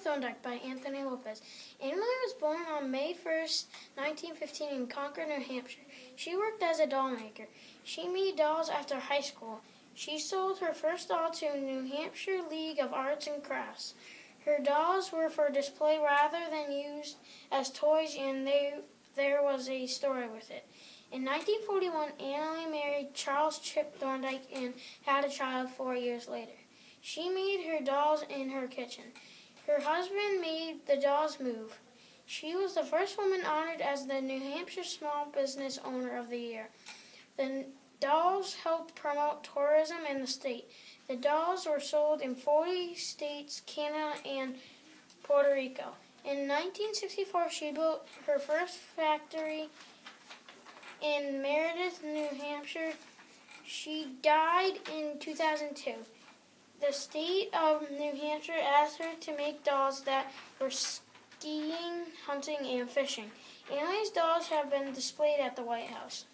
Thorndike by Anthony Lopez. Emily was born on May 1st, 1915 in Concord, New Hampshire. She worked as a doll maker. She made dolls after high school. She sold her first doll to New Hampshire League of Arts and Crafts. Her dolls were for display rather than used as toys, and there was a story with it. In 1941, Annalie married Charles Chip Thorndike and had a child 4 years later. She made her dolls in her kitchen. Her husband made the dolls move. She was the first woman honored as the New Hampshire Small Business Owner of the Year. The dolls helped promote tourism in the state. The dolls were sold in 40 states, Canada, and Puerto Rico. In 1964, she built her first factory in Meredith, New Hampshire. She died in 2002. The state of New Hampshire asked her to make dolls that were skiing, hunting, and fishing. Annalie's dolls have been displayed at the White House.